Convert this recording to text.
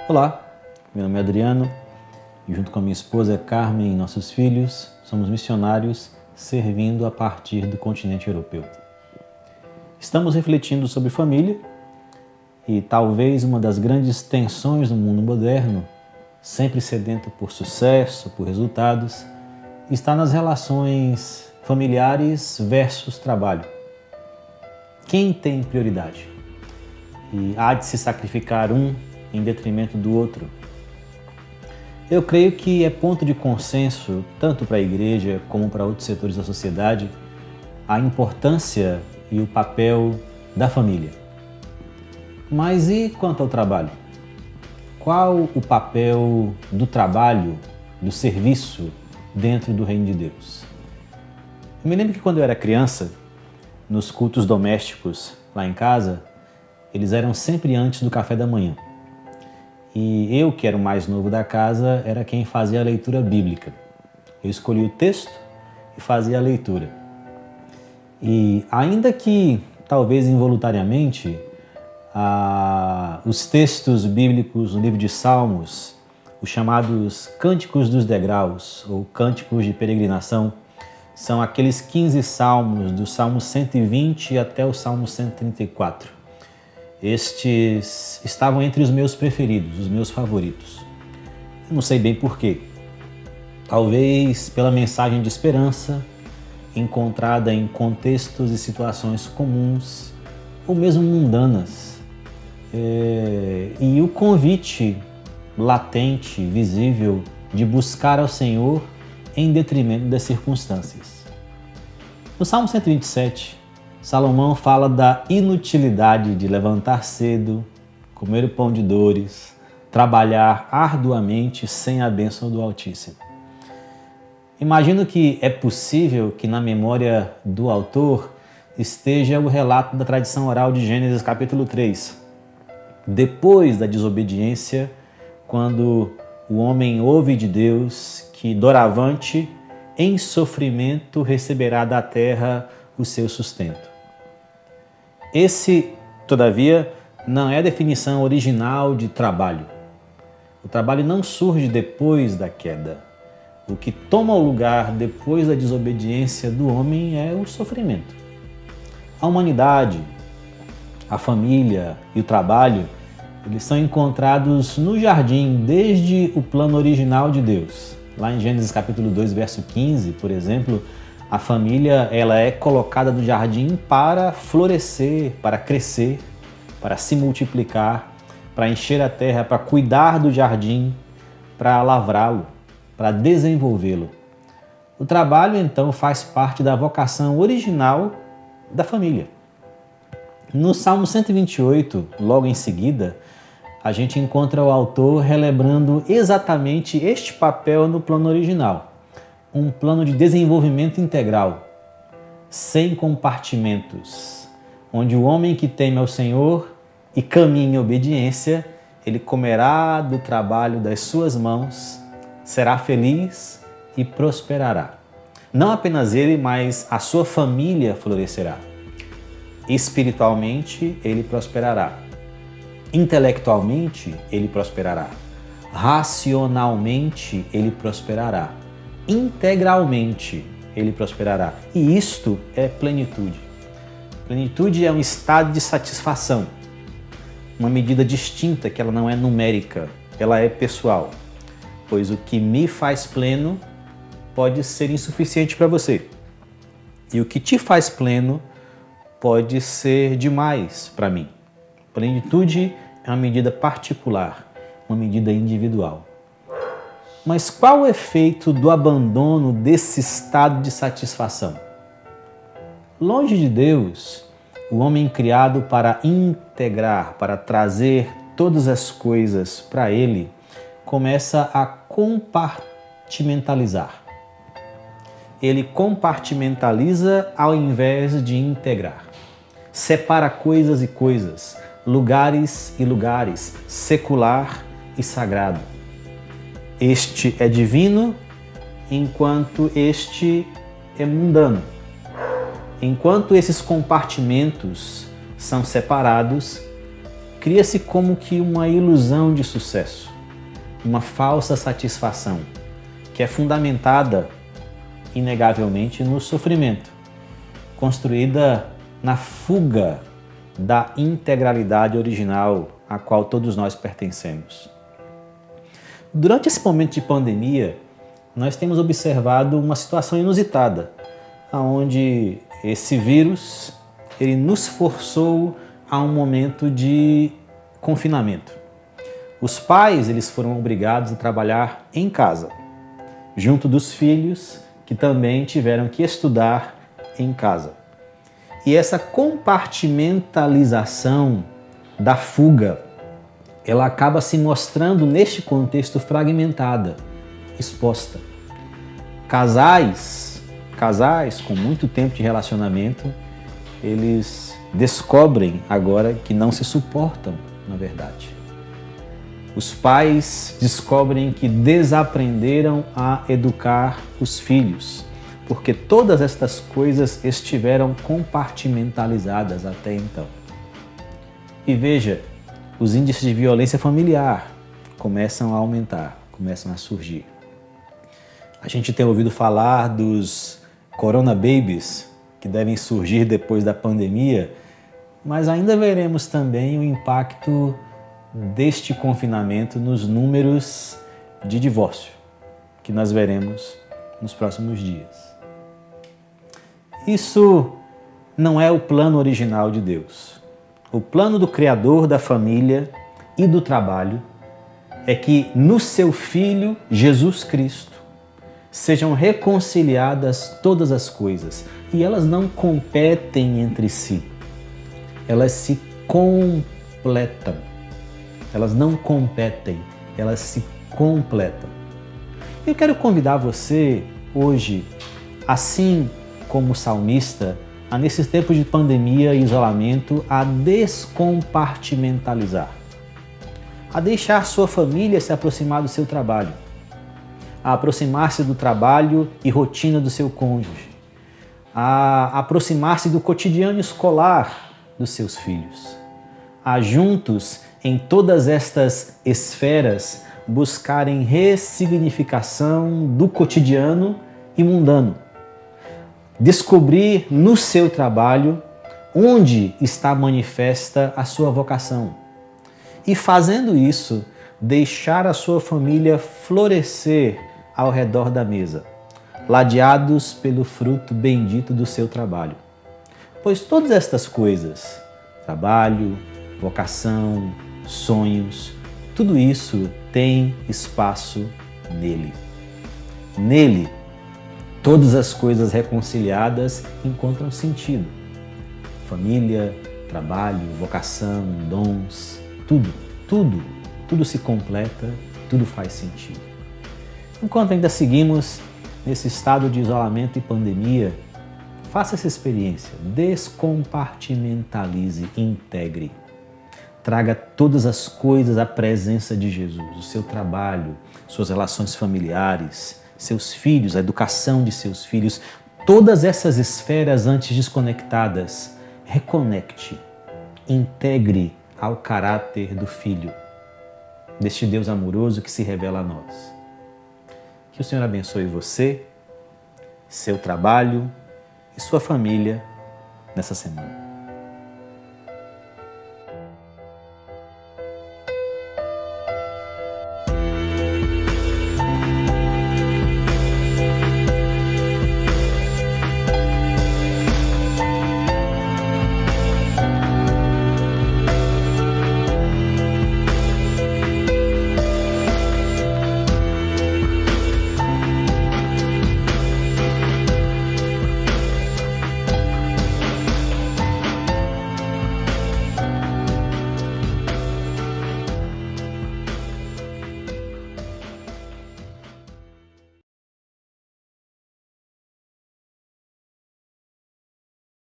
Olá, meu nome é Adriano e junto com a minha esposa Carmen e nossos filhos, somos missionários servindo a partir do continente europeu. Estamos refletindo sobre família e talvez uma das grandes tensões do mundo moderno, sempre sedento por sucesso, por resultados, está nas relações familiares versus trabalho. Quem tem prioridade? E há de se sacrificar um em detrimento do outro. Eu creio que é ponto de consenso, tanto para a igreja como para outros setores da sociedade, a importância e o papel da família. Mas e quanto ao trabalho? Qual o papel do trabalho, do serviço dentro do reino de Deus? Eu me lembro que quando eu era criança, nos cultos domésticos lá em casa, eles eram sempre antes do café da manhã. E eu, que era o mais novo da casa, era quem fazia a leitura bíblica. Eu escolhi o texto e fazia a leitura. E ainda que, talvez involuntariamente, os textos bíblicos no livro de Salmos, os chamados Cânticos dos Degraus, ou Cânticos de Peregrinação, são aqueles 15 salmos, do Salmo 120 até o Salmo 134. Estes estavam entre os meus preferidos, os meus favoritos. Eu não sei bem porquê. Talvez pela mensagem de esperança encontrada em contextos e situações comuns ou mesmo mundanas. E o convite latente, visível, de buscar ao Senhor em detrimento das circunstâncias. No Salmo 127, Salomão fala da inutilidade de levantar cedo, comer o pão de dores, trabalhar arduamente sem a bênção do Altíssimo. Imagino que é possível que na memória do autor esteja o relato da tradição oral de Gênesis capítulo 3. Depois da desobediência, quando o homem ouve de Deus que doravante, em sofrimento, receberá da terra o seu sustento. Esse, todavia, não é a definição original de trabalho. O trabalho não surge depois da queda. O que toma o lugar depois da desobediência do homem é o sofrimento. A humanidade, a família e o trabalho, eles são encontrados no jardim desde o plano original de Deus. Lá em Gênesis capítulo 2, verso 15, por exemplo, a família ela é colocada no jardim para florescer, para crescer, para se multiplicar, para encher a terra, para cuidar do jardim, para lavrá-lo, para desenvolvê-lo. O trabalho, então, faz parte da vocação original da família. No Salmo 128, logo em seguida, a gente encontra o autor relembrando exatamente este papel no plano original. Um plano de desenvolvimento integral, sem compartimentos, onde o homem que teme ao Senhor e caminha em obediência, ele comerá do trabalho das suas mãos, será feliz e prosperará. Não apenas ele, mas a sua família florescerá. Espiritualmente, ele prosperará. Intelectualmente, ele prosperará. Racionalmente, ele prosperará. Integralmente ele prosperará. E isto é plenitude. Plenitude é um estado de satisfação, uma medida distinta que ela não é numérica, ela é pessoal. Pois o que me faz pleno pode ser insuficiente para você. E o que te faz pleno pode ser demais para mim. Plenitude é uma medida particular, uma medida individual. Mas qual o efeito do abandono desse estado de satisfação? Longe de Deus, o homem criado para integrar, para trazer todas as coisas para ele, começa a compartimentalizar. Ele compartimentaliza ao invés de integrar. Separa coisas e coisas, lugares e lugares, secular e sagrado. Este é divino, enquanto este é mundano. Enquanto esses compartimentos são separados, cria-se como que uma ilusão de sucesso, uma falsa satisfação, que é fundamentada, inegavelmente, no sofrimento, construída na fuga da integralidade original a qual todos nós pertencemos. Durante esse momento de pandemia, nós temos observado uma situação inusitada, onde esse vírus ele nos forçou a um momento de confinamento. Os pais eles foram obrigados a trabalhar em casa, junto dos filhos que também tiveram que estudar em casa. E essa compartimentalização da fuga, ela acaba se mostrando neste contexto fragmentada, exposta. Casais com muito tempo de relacionamento, eles descobrem agora que não se suportam, na verdade. Os pais descobrem que desaprenderam a educar os filhos, porque todas estas coisas estiveram compartimentalizadas até então. E veja, os índices de violência familiar começam a aumentar, começam a surgir. A gente tem ouvido falar dos Corona Babies, que devem surgir depois da pandemia, mas ainda veremos também o impacto deste confinamento nos números de divórcio, que nós veremos nos próximos dias. Isso não é o plano original de Deus. O plano do Criador da família e do trabalho é que no seu Filho, Jesus Cristo, sejam reconciliadas todas as coisas. E elas não competem entre si. Elas se completam. Elas não competem, elas se completam. Eu quero convidar você hoje, assim como o salmista, a nesses tempos de pandemia e isolamento, a descompartimentalizar, a deixar sua família se aproximar do seu trabalho, a aproximar-se do trabalho e rotina do seu cônjuge, a aproximar-se do cotidiano escolar dos seus filhos, a juntos em todas estas esferas buscarem ressignificação do cotidiano e mundano. Descobrir no seu trabalho onde está manifesta a sua vocação. E fazendo isso, deixar a sua família florescer ao redor da mesa, ladeados pelo fruto bendito do seu trabalho. Pois todas estas coisas, trabalho, vocação, sonhos, tudo isso tem espaço nele. Nele, todas as coisas reconciliadas encontram sentido. Família, trabalho, vocação, dons, tudo se completa, tudo faz sentido. Enquanto ainda seguimos nesse estado de isolamento e pandemia, faça essa experiência, descompartimentalize, integre. Traga todas as coisas à presença de Jesus, o seu trabalho, suas relações familiares, seus filhos, a educação de seus filhos, todas essas esferas antes desconectadas, reconecte, integre ao caráter do Filho, deste Deus amoroso que se revela a nós. Que o Senhor abençoe você, seu trabalho e sua família nessa semana.